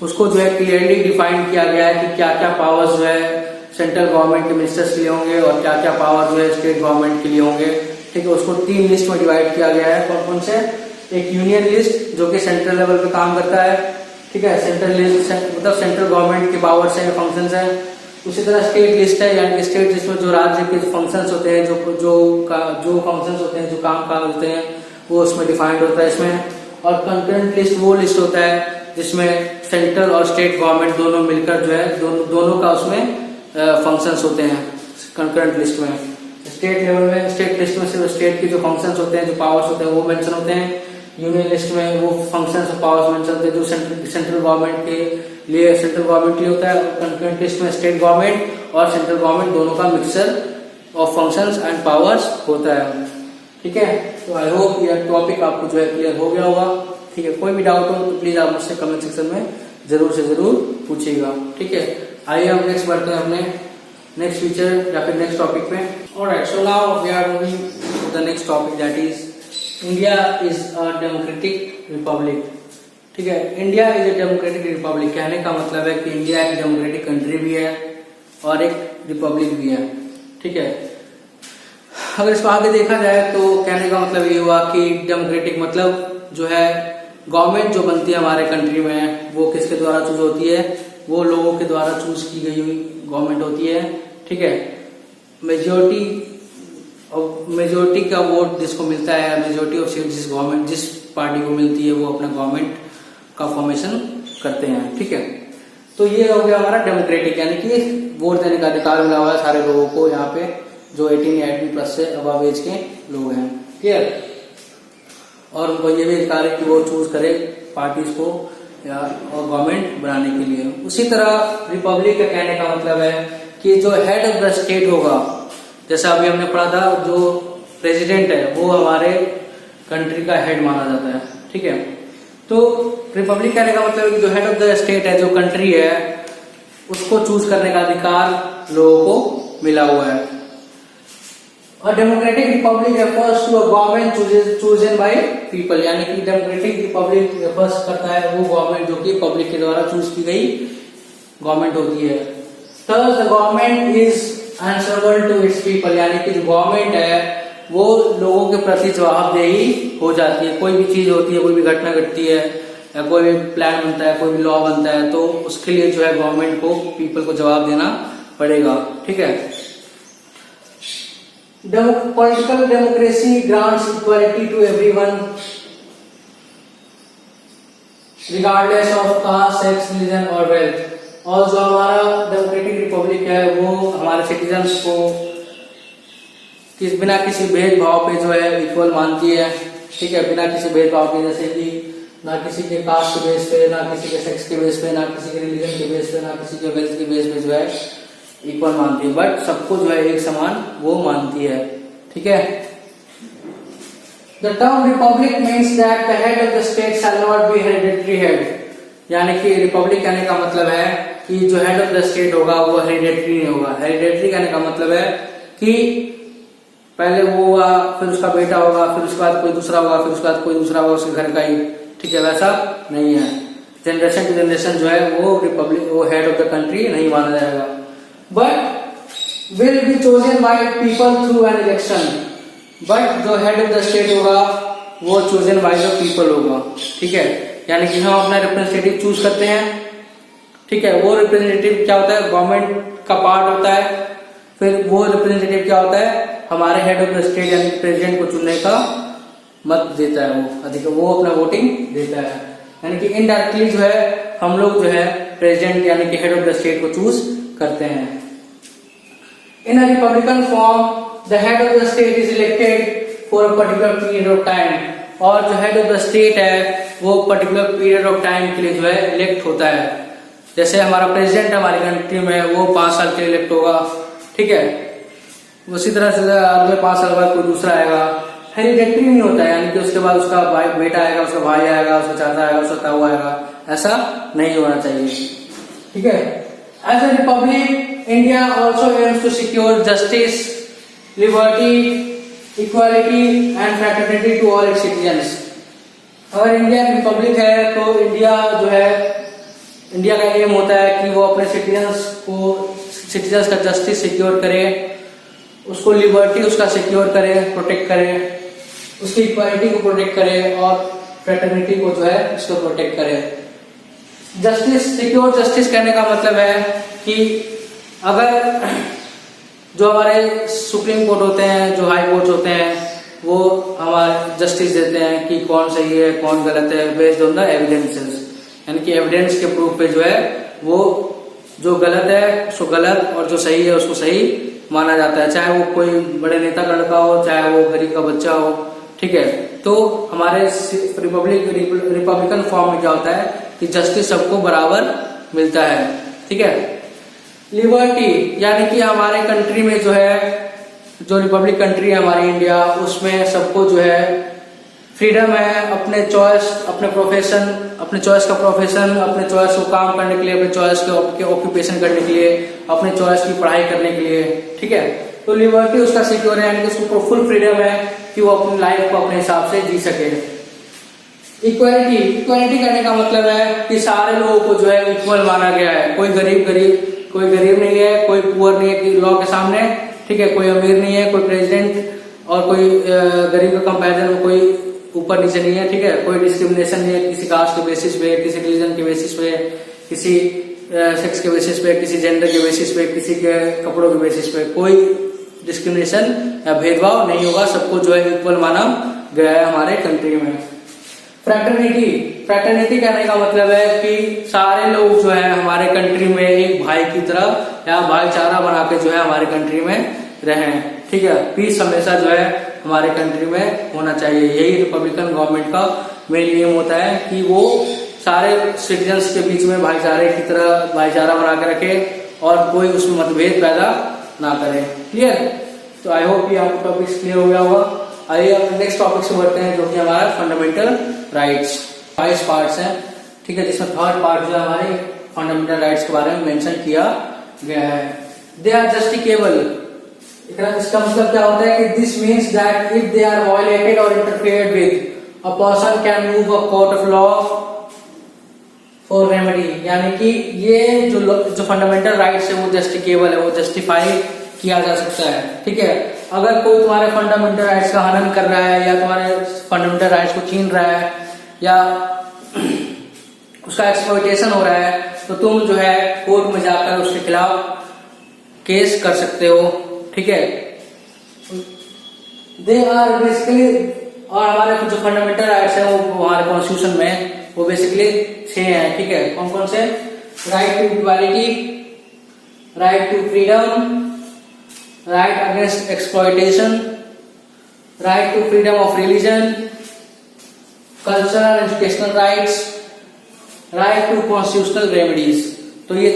उसको जो है क्लियरली डिफाइन किया गया है कि क्या क्या पावर्स जो है सेंट्रल गवर्नमेंट के मिनिस्टर्स के लिए होंगे और क्या क्या पावर जो है स्टेट गवर्नमेंट के लिए होंगे। ठीक है, उसको 3 लिस्ट में डिवाइड किया गया है। कौन कौन से? एक यूनियन लिस्ट जो कि सेंट्रल लेवल पे काम करता है, ठीक है, सेंट्रल लिस्ट मतलब सेंट्रल गवर्नमेंट के पावर्स हैं, फंक्शंस हैं। उसी तरह स्टेट लिस्ट है, यानी कि स्टेट लिस्ट में जो राज्य के फंक्शंस होते हैं, जो फंक्शंस होते हैं, जो काम काज होते हैं, वो उसमें डिफाइंड होता है इसमें। और कंकरेंट लिस्ट वो लिस्ट होता है जिसमें सेंट्रल और स्टेट गवर्नमेंट दोनों मिलकर जो है दोनों का उसमें फंक्शंस होते हैं कंकरेंट लिस्ट में। स्टेट लेवल में स्टेट लिस्ट में सिर्फ स्टेट के जो फंक्शंस होते हैं, जो पावर्स होते हैं वो मेंशन होते हैं। यूनियन लिस्ट में वो फंक्शंस और पावर्स मेंशन होते हैं जो सेंट्रल गवर्नमेंट के लिए होता है। कंकरेंट लिस्ट में स्टेट गवर्नमेंट और सेंट्रल गवर्नमेंट दोनों का mixture of functions and powers होता है। ठीक है, तो आई होप यह टॉपिक आपको जो है क्लियर हो गया होगा। ठीक है, कोई भी डाउट हो तो प्लीज आप मुझसे कमेंट सेक्शन में जरूर से जरूर पूछिएगा। ठीक है, आइए हम नेक्स्ट बढ़ते हैं अपने नेक्स्ट फीचर या फिर नेक्स्ट टॉपिक पे। Alright, so now we are moving to the next topic, that is India is a democratic republic. ठीक है, India is a democratic republic, कहने का मतलब है कि इंडिया एक डेमोक्रेटिक कंट्री भी है और एक रिपब्लिक भी है। ठीक है, अगर इसको आगे देखा जाए तो कहने का मतलब ये हुआ कि डेमोक्रेटिक मतलब जो है गवर्नमेंट जो बनती है हमारे कंट्री में वो किसके द्वारा चूज होती है, वो लोगों के द्वारा चूज की गई हुई गवर्नमेंट होती है। ठीक है, मेजोरिटी का वोट जिसको मिलता है, मेजोरिटी ऑफ सीट जिस पार्टी को मिलती है वो अपना गवर्नमेंट का फॉर्मेशन करते हैं। ठीक है, तो ये हो गया हमारा डेमोक्रेटिक, यानी कि वोट देने का अधिकार मिला हुआ है सारे लोगों को यहाँ पे जो 18 प्लस से अबव एज के लोग हैं। क्लियर, और उनको ये भी अधिकार है कि वो चूज करे पार्टीज को या और गवर्नमेंट बनाने के लिए। उसी तरह रिपब्लिक का कहने का मतलब है कि जो हेड ऑफ द स्टेट होगा, जैसा अभी हमने पढ़ा था, जो प्रेसिडेंट है वो हमारे कंट्री का हेड माना जाता है। ठीक है, तो रिपब्लिक कहने का मतलब है कि जो हेड ऑफ द स्टेट है, जो कंट्री है, उसको चूज करने का अधिकार लोगों को मिला हुआ है। और democratic republic refers to a government chosen by people, यानी कि डेमोक्रेटिक रिपब्लिक रेफर्स करता है वो गवर्नमेंट जो कि पब्लिक के द्वारा चूज की गई गवर्नमेंट होती है। Thus the government is answerable to its people, यानी कि जो गवर्नमेंट है वो लोगों के प्रति जवाबदेही हो जाती है। कोई भी चीज होती है, कोई भी घटना घटती है, या कोई भी प्लान बनता है, कोई भी लॉ बनता है, तो उसके लिए जो है गवर्नमेंट को, पीपल को जवाब देना पड़ेगा। ठीक है। Political democracy grants equality to everyone regardless of caste, sex, religion और वेल्थ। और जो हमारा डेमोक्रेटिक रिपब्लिक है वो हमारे सिटीजन्स को बिना किसी भेदभाव पे जो है इक्वल मानती है। ठीक है, बिना किसी भेदभाव के, जैसे कि ना किसी के कास्ट के बेस पे, ना किसी के सेक्स के बेस पे, ना किसी के रिलीजन के बेस पे, ना किसी के वेल्थ के बेस पे जो है इक्वल मानती है, बट सबको जो है एक समान वो मानती है। ठीक है। The term Republic means that the head of the state shall not be hereditary head, यानी कि रिपब्लिक कहने का मतलब है कि जो हेड ऑफ द स्टेट होगा वो हेरिडेटरी नहीं होगा। हेरिडेटरी कहने का मतलब है कि पहले वो हुआ, फिर उसका बेटा होगा, फिर उसके बाद कोई दूसरा होगा, फिर उसके बाद कोई दूसरा होगा उसके घर का ही। ठीक है, वैसा नहीं है। जनरेशन टू जनरेशन जो है वो रिपब्लिक, वो हेड ऑफ द कंट्री नहीं माना जाएगा, but will be chosen by people through an election. But जो हेड ऑफ द स्टेट होगा वो चोजन बाय द पीपल होगा। ठीक है, यानी कि हम अपना रिप्रेजेंटेटिव चूज करते हैं। ठीक है, वो रिप्रेजेंटेटिव क्या होता है, गवर्नमेंट का पार्ट होता है। फिर वो रिप्रेजेंटेटिव क्या होता है, हमारे हेड ऑफ द स्टेट यानी प्रेसिडेंट को चुनने का मत देता है, वो अधिक वो अपना वोटिंग देता है। यानी कि इनडायरेक्टली जो है हम लोग जो है प्रेसिडेंट यानी कि हेड ऑफ द स्टेट को चूज करते हैं। In a republican form the head of the state is elected for a particular period of time, और जो हेड ऑफ द स्टेट है वो पर्टिकुलर पीरियड ऑफ टाइम के लिए जो है इलेक्ट होता है। जैसे हमारा प्रेसिडेंट हमारी कंट्री में वो 5 साल के लिए इलेक्ट होगा। ठीक है, उसी तरह से अगले 5 साल बाद कोई दूसरा आएगा। हेरिडेटरी नहीं होता है, यानी कि उसके बाद उसका बेटा आएगा, उसका भाई आएगा, उसका चाचा आएगा, उसका ताऊ आएगा, ऐसा नहीं होना चाहिए। ठीक है। As a republic India also aims to secure justice, liberty, equality and fraternity to all its citizens. अगर इंडिया रिपब्लिक है तो इंडिया जो है, इंडिया का एम होता है कि वो अपने सिटीजन्स का जस्टिस सिक्योर करे, उसको लिबर्टी उसका सिक्योर करे, प्रोटेक्ट करे, उसकी इक्वालिटी को प्रोटेक्ट करे, और फ्रेटर्निटी को जो है उसको प्रोटेक्ट करे। जस्टिस, सिक्योर जस्टिस कहने का मतलब है कि अगर जो हमारे सुप्रीम कोर्ट होते हैं, जो हाई कोर्ट होते हैं, वो हमारे जस्टिस देते हैं कि कौन सही है कौन गलत है, बेस्ड ऑन द एविडेंसेस, यानी कि एविडेंस के प्रूफ पे जो है वो जो गलत है उसको गलत और जो सही है उसको सही माना जाता है, चाहे वो कोई बड़े नेता का लड़का हो, चाहे वो गरीब का बच्चा हो। ठीक है, तो हमारे रिपब्लिकन फॉर्म में क्या होता है कि जस्टिस सबको बराबर मिलता है। ठीक है। लिबर्टी, यानी कि हमारे कंट्री में जो है, जो रिपब्लिक कंट्री है हमारी इंडिया, उसमें सबको जो है फ्रीडम है अपने चॉइस, अपने प्रोफेशन, अपने चॉइस का प्रोफेशन, अपने चॉइस को काम करने के लिए, अपने चॉइस के ऑक्यूपेशन करने के लिए, अपने चॉइस की पढ़ाई करने के लिए। ठीक है, तो लिबर्टी उसका सिक्योर है, यानी कि उसको फुल फ्रीडम है कि वो अपनी लाइफ को अपने हिसाब से जी सके। इक्वालिटी, इक्वालिटी करने का मतलब है कि सारे लोगों को जो है इक्वल माना गया है। कोई गरीब नहीं है, कोई पुअर नहीं है लॉ के सामने। ठीक है, कोई अमीर नहीं है, कोई प्रेसिडेंट और कोई गरीब के कंपैरिजन में कोई ऊपर नीचे नहीं है। ठीक है, कोई डिस्क्रिमिनेशन नहीं है किसी कास्ट के बेसिस पे, किसी रिलीजन के बेसिस पे, किसी सेक्स के बेसिस पे, किसी जेंडर के बेसिस पे, किसी के कपड़ों के बेसिस पे कोई डिस्क्रिमिनेशन या भेदभाव नहीं होगा, सबको जो है इक्वल माना गया है हमारे कंट्री में। फ्रैटर्निटी, फ्रैटर्निटी कहने का मतलब है कि सारे लोग जो है हमारे कंट्री में एक भाई की तरह या भाईचारा बना के जो है हमारे कंट्री में रहें। ठीक है, पीस हमेशा जो है हमारे कंट्री में होना चाहिए। यही रिपब्लिकन गवर्नमेंट का मेन एम होता है कि वो सारे सिटीजन्स के बीच में भाईचारे की तरह भाईचारा बना के रखे और कोई उसमें मतभेद पैदा ना करे। क्लियर? तो आई होप ये आपको टॉपिक्स क्लियर हो गया होगा। आइए अब नेक्स्ट टॉपिक से बढ़ते हैं जो कि हमारा फंडामेंटल राइट्स। 22 पार्ट्स हैं, ठीक है, जिसमें थर्ड पार्ट जो है हमारे फंडामेंटल राइट्स के बारे में मेंशन किया गया है। दे आर जस्टिकेबल, इसका मतलब क्या होता है कि this means that if they are violated और interfered with a person can move a court of law for remedy, यानी कि ये जो फंडामेंटल राइट्स है वो जस्टिकेबल है, वो जस्टिफाई किया जा सकता है, ठीक है। अगर कोई तुम्हारे फंडामेंटल राइट्स का हनन कर रहा है या तुम्हारे फंडामेंटल राइट्स को छीन रहा है या उसका एक्सप्लॉयटेशन हो रहा है, तो तुम जो है कोर्ट में जाकर उसके खिलाफ केस कर सकते हो, ठीक है। दे आर बेसिकली, और हमारे जो फंडामेंटल राइट्स है वो हमारे कॉन्स्टिट्यूशन में वो बेसिकली 6 हैं, ठीक है। कौन कौन से? Right to equality, right to freedom, right against exploitation, right to freedom of religion, cultural educational rights, right to constitutional remedies. तो ये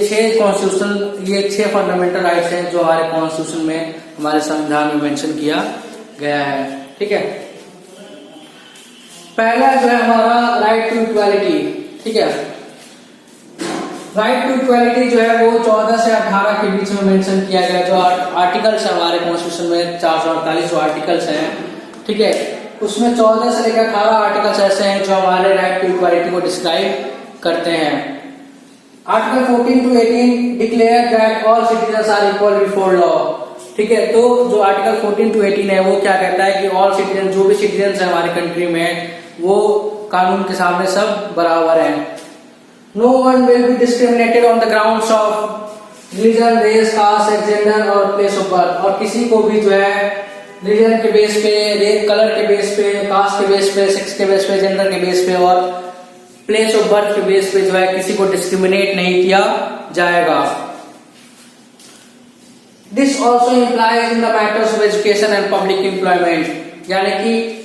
6 फंडामेंटल राइट्स हैं जो हमारे कॉन्स्टिट्यूशन में, हमारे संविधान में मेंशन किया गया है, ठीक है। पहला जो है हमारा राइट टू इक्वालिटी, ठीक है। राइट टू इक्वालिटी जो है वो 14 से 18 के बीच में मेंशन किया गया, जो आर्टिकल्स है हमारे कॉन्स्टिट्यूशन में 448 जो आर्टिकल्स हैं, ठीक है, उसमें 14 से लेकर 18 आर्टिकल्स ऐसे हैं जो हमारे राइट टू इक्वालिटी को डिस्क्राइब करते हैं। Article 14 to 18 declare that all citizens are equal before law, ठीक है। तो जो आर्टिकल 14 to 18 है वो क्या कहता है कि ऑल सिटीजन, जो भी सिटीजन्स है हमारे कंट्री में, वो कानून के सामने सब बराबर हैं। No one will be discriminated on the grounds of religion, race, caste, gender और प्लेस ऑफ बर्थ, और किसी को भी जो है रिलीजन के बेस पे, कलर के बेस पे, कास्ट के बेस पे, सेक्स के बेस पे, जेंडर के बेस पे और प्लेस ऑफ बर्थ के बेस पे जो है किसी को डिस्क्रिमिनेट नहीं किया जाएगा। This also implies in the matters of education and public employment, यानी कि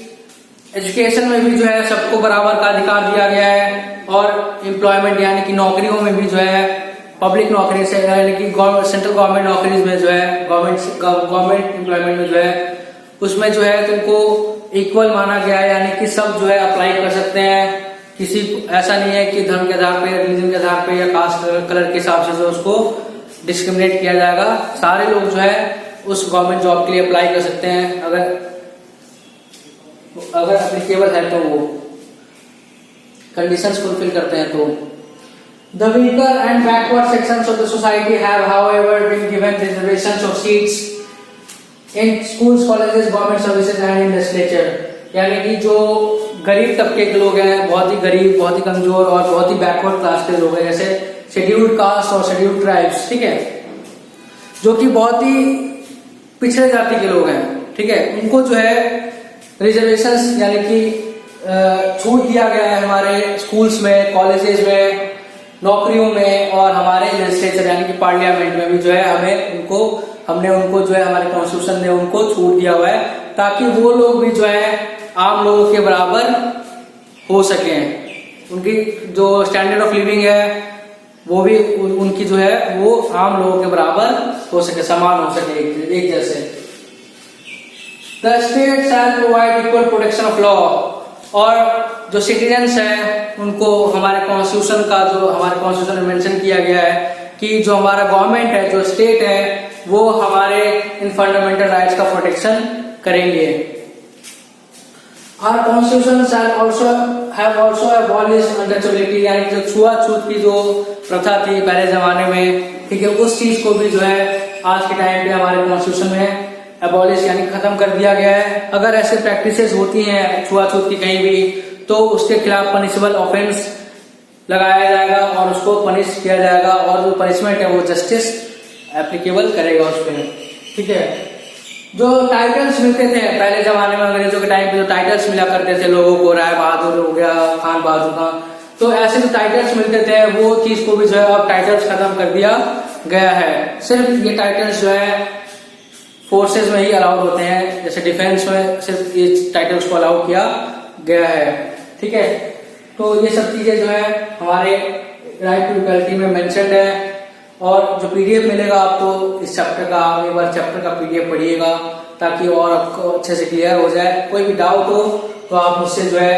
एजुकेशन में भी जो है सबको बराबर का अधिकार दिया गया है, और एम्प्लॉयमेंट यानी कि नौकरियों में भी जो है, पब्लिक नौकरी से यानी कि सेंट्रल गवर्नमेंट नौकरीज में जो है, गवर्नमेंट एम्प्लॉयमेंट में जो है, उसमें जो है तुमको इक्वल माना गया है, यानी कि सब जो है अप्लाई कर सकते हैं। किसी ऐसा नहीं है कि धर्म के आधार पे, रिलीजन के आधार पे या कास्ट कलर के हिसाब से जो उसको डिस्क्रिमिनेट किया जाएगा। सारे लोग जो है उस गवर्नमेंट जॉब के लिए अप्लाई कर सकते हैं, अगर एप्लीकेबल है तो, वो कंडीशंस फुलफिल करते हैं तो। The weaker and backward sections of the society have however been given reservations of seats in schools, colleges, government services and in legislature, यानी कि जो गरीब तबके के लोग हैं, बहुत ही गरीब, बहुत ही कमजोर और बहुत ही बैकवर्ड क्लास के लोग हैं, जैसे शेड्यूल्ड कास्ट और शेड्यूल्ड ट्राइब्स, ठीक है, जो कि बहुत ही पिछड़े जाति के लोग हैं, ठीक है, उनको जो है रिजर्वेशंस यानी कि छूट दिया गया है हमारे स्कूल्स में, कॉलेजेस में, नौकरियों में, और हमारे लेजिस्लेचर यानी कि पार्लियामेंट में भी जो है हमने उनको जो है हमारे कॉन्स्टिट्यूशन ने उनको छूट दिया हुआ है, ताकि वो लोग भी जो है आम लोगों के बराबर हो सके। उनकी जो स्टैंडर्ड ऑफ लिविंग है वो भी उनकी जो है वो आम लोगों के बराबर हो सके, समान हो सके, एक जैसे। The state shall provide equal protection of law, और जो सिटीजन्स हैं उनको हमारे कॉन्स्टिट्यूशन का, जो हमारे कॉन्स्टिट्यूशन में मेंशन किया गया है कि जो हमारा गवर्नमेंट है, जो स्टेट है, वो हमारे इन फंडामेंटल राइट्स का प्रोटेक्शन करेंगे। Our constitution shall also have abolished untouchability, यानी कि जो छुआछूत की जो प्रथा थी पहले जमाने में, ठीक है, उस चीज को भी जो है आज के टाइम पे हमारे कॉन्स्टिट्यूशन में एबॉलिश यानी खत्म कर दिया गया है। अगर ऐसे प्रैक्टिसेस होती हैं छुआछूत की कहीं भी, तो उसके खिलाफ पनिशेबल ऑफेंस लगाया जाएगा और उसको पनिश किया जाएगा, और जो पनिशमेंट है वो जस्टिस एप्लीकेबल करेगा उस पर, ठीक है। जो टाइटल्स मिलते थे पहले जमाने में, अंग्रेजों के टाइम पे जो टाइटल्स मिला करते थे लोगों को, राय बहादुर हो गया, खान बहादुर का, तो ऐसे जो टाइटल्स मिलते थे वो चीज को भी जो है अब टाइटल्स खत्म कर दिया गया है। सिर्फ ये टाइटल्स जो है फोर्सेस में ही अलाउड होते हैं, जैसे डिफेंस में सिर्फ ये टाइटल्स को अलाउ किया गया है, ठीक है। तो ये सब चीजें जो है हमारे राइट टू इक्वालिटी में मेंशन्ड है, और जो पीडीएफ मिलेगा आपको इस चैप्टर का, आप एक बार चैप्टर का पीडीएफ पढ़िएगा ताकि और आपको अच्छे से क्लियर हो जाए। कोई भी डाउट हो तो आप मुझसे जो है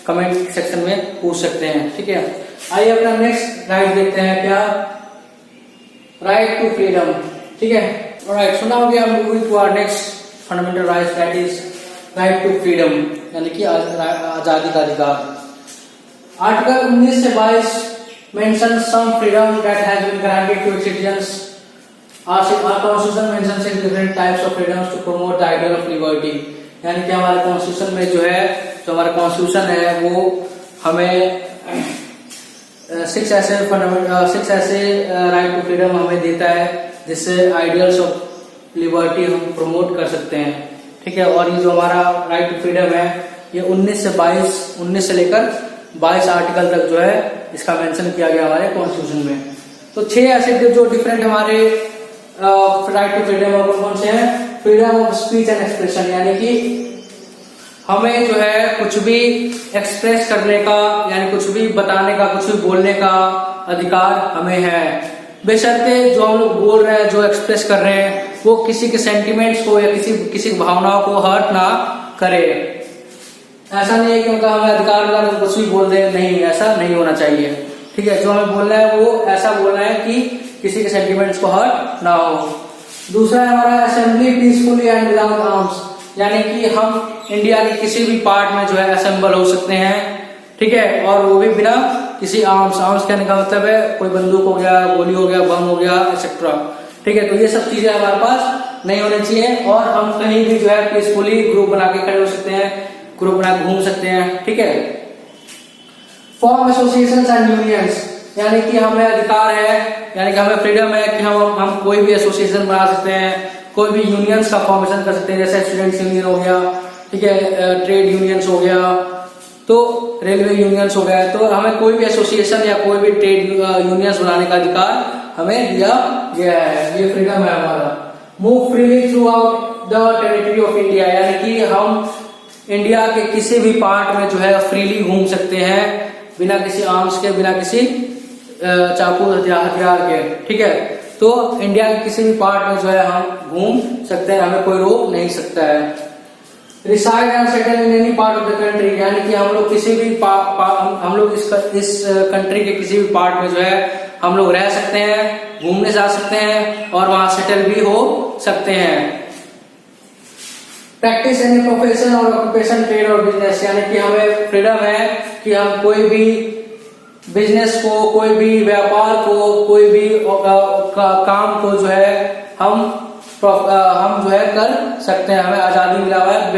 कमेंट सेक्शन में पूछ सकते हैं। ठीक है, आइए अपना नेक्स्ट राइट देखते हैं, क्या राइट टू फ्रीडम। ठीक है, ऑलराइट, सुना हो गया। Moving to our next fundamental right, that is right to freedom, यानी कि आजादी का अधिकार। आर्टिकल 19 से 22 mention some freedom that has been granted to citizens. Our constitution mentions different types of freedoms to promote the ideal of liberty। यानी कि हमारे कॉन्स्टिट्यूशन में जो हमारा कॉन्स्टिट्यूशन है वो हमें 6 ऐसे राइट टू फ्रीडम हमें देता है जिससे आइडियल्स ऑफ लिबर्टी हम प्रमोट कर सकते हैं। ठीक है, और ये जो हमारा राइट टू फ्रीडम है ये 19 से लेकर 22 आर्टिकल तक जो है इसका मेंशन किया गया हमारे कॉन्स्टिट्यूशन में। तो 6 ऐसे जो डिफरेंट हमारे राइट टू फ्रीडम और कौन से हैं, freedom of speech and expression, यानी कि हमें जो है कुछ भी एक्सप्रेस करने का, यानी कुछ भी बताने का, कुछ भी बोलने का अधिकार हमें है, बेशर्ते जो हम लोग बोल रहे हैं, जो एक्सप्रेस कर रहे हैं वो किसी के सेंटिमेंट्स को या किसी भावनाओं को हर्ट ना करे। ऐसा नहीं है कि उनका हमें अधिकार मिला तो कुछ भी बोल दे, नहीं, ऐसा नहीं होना चाहिए। ठीक है, जो हमें बोलना है वो ऐसा बोलना है कि किसी के सेंटिमेंट्स को हर्ट ना हो। दूसरा है हमारा assembly peacefully and without arms, यानी कि हम इंडिया के किसी भी पार्ट में जो है असेंबल हो सकते हैं। ठीक है, और वो भी बिना किसी आर्म्स कहने का मतलब है कोई बंदूक हो गया, गोली हो गया, बम हो गया, एक्सेट्रा। ठीक है, तो ये सब चीजें हमारे पास नहीं होनी चाहिए और हम कहीं भी जो है पीसफुली ग्रुप बना के खड़े हो सकते हैं, ग्रुप बना के घूम सकते हैं। ठीक है, फॉर्म एसोसिएशंस एंड यूनियंस, यानी कि हमें अधिकार है, यानी कि हमें फ्रीडम है कि हम कोई भी एसोसिएशन बना सकते हैं, कोई भी यूनियंस का फॉर्मेशन कर सकते हैं, जैसे स्टूडेंट्स यूनियन हो गया, ठीक है, ट्रेड यूनियंस हो गया, तो रेलवे यूनियंस हो गया। तो हमें कोई भी एसोसिएशन या कोई भी ट्रेड यूनियंस बनाने का अधिकार हमें दिया गया है, ये फ्रीडम है हमारा। Move freely through out the territory of India, यानी कि हम इंडिया के किसी भी पार्ट में जो है फ्रीली घूम सकते हैं बिना किसी आर्म्स के, बिना किसी चाकू हथियार के। ठीक है, तो इंडिया के किसी भी पार्ट में जो है हम घूम सकते हैं, हमें कोई रोक नहीं सकता है। Reside and settle in any part of the country, यानी कि हम लोग किसी भी हम लोग इस कंट्री के किसी भी पार्ट में जो है हम लोग रह सकते हैं, घूमने जा सकते हैं और वहां सेटल भी हो सकते हैं। प्रैक्टिस एनी प्रोफेशन और ऑक्यूपेशन, ट्रेड और बिजनेस, यानी कि हमें फ्रीडम है कि हम कोई भी बिजनेस को, कोई भी व्यापार को, कोई भी काम को जो है हम जो है कर सकते हैं, हमें आजादी मिला हुआ है,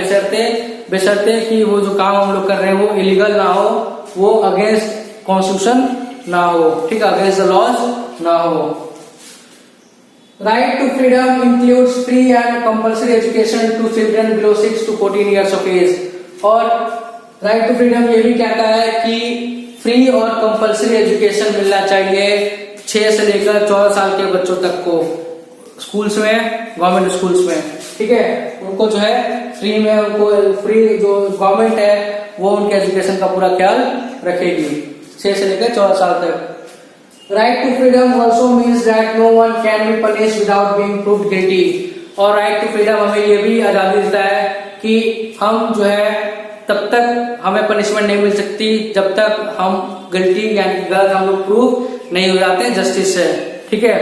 बेशर्ते कि वो जो काम हम लोग कर रहे हैं वो इलीगल ना हो, वो अगेंस्ट कॉन्स्टिट्यूशन ना हो, ठीक है, अगेंस्ट द लॉज ना हो। Right to freedom includes free and compulsory education to children below 6 to 14 years of age, और राइट टू फ्रीडम ये भी कहता है कि फ्री और कंपल्सरी एजुकेशन मिलना चाहिए 6 से लेकर 14 साल के बच्चों तक को स्कूल्स में, गवर्नमेंट स्कूल्स में। ठीक है, उनको जो है फ्री में, उनको फ्री जो गवर्नमेंट है वो उनके एजुकेशन का पूरा ख्याल रखेगी 6 से लेकर 14 साल तक। Right to freedom also means that no one can be punished without being proved guilty, और राइट टू फ्रीडम हमें ये भी आजादी देता है कि हम जो है तब तक हमें पनिशमेंट नहीं मिल सकती जब तक हम गिल्टी यानी गलत हम लोग प्रूव नहीं हो जाते जस्टिस से। ठीक है,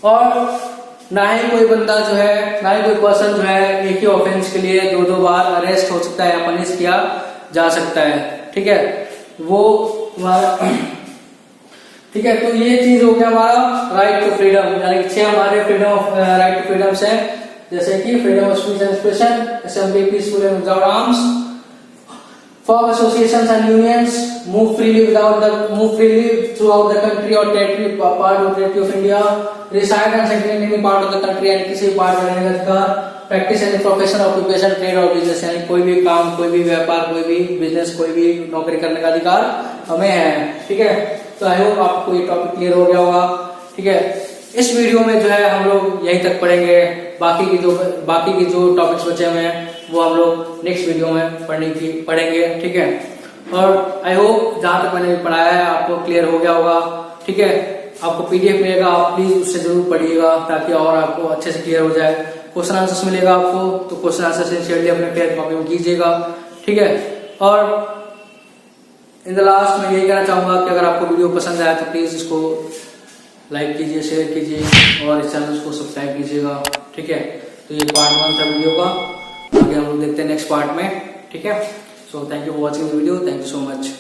और ना ही कोई बंदा जो है, ना ही कोई पर्सन जो है एक ही ऑफेंस के लिए 2-2 बार अरेस्ट हो सकता है या पनिश किया जा सकता है। ठीक है, वो हमारा ठीक है, तो ये चीज हो गया हमारा राइट टू फ्रीडम, यानी 6 हमारे freedom of right to freedoms है, जैसे कि freedom of speech and expression, assembly peaceful and without arms, form associations and unions, move freely throughout the country or territory, part of territory of India, reside and settle in any part of the country, यानी किसी पार्ट में रहने का अधिकार, practice any profession, occupation, trade और business, यानी कोई भी काम, कोई भी व्यापार, कोई भी बिजनेस, कोई भी नौकरी करने का अधिकार हमें है। ठीक है, तो आई होप आपको ये टॉपिक क्लियर हो गया होगा। ठीक है, इस वीडियो में जो है हम लोग यहीं तक पढ़ेंगे, बाकी की जो टॉपिक्स बचे हुए हैं वो हम लोग नेक्स्ट वीडियो में पढ़ेंगे। ठीक है, और आई होप जहां तक मैंने पढ़ाया है आपको क्लियर हो गया होगा। ठीक है, आपको पीडीएफ मिलेगा, आप प्लीज उससे जरूर पढ़िएगा ताकि और आपको अच्छे से क्लियर हो जाए। क्वेश्चन आंसर्स मिलेगा आपको, तो क्वेश्चन आंसर सिंसियरली अपने पेयर कॉपी में कीजिएगा। ठीक है, और इन द लास्ट मैं यही कहना चाहूँगा कि अगर आपको वीडियो पसंद आया तो प्लीज़ इसको लाइक कीजिए, शेयर कीजिए और इस चैनल को सब्सक्राइब कीजिएगा। ठीक है, तो ये पार्ट 1 था वीडियो का। आगे हम लोग देखते हैं नेक्स्ट पार्ट में। ठीक है, so thank you for watching the video. Thank you so much.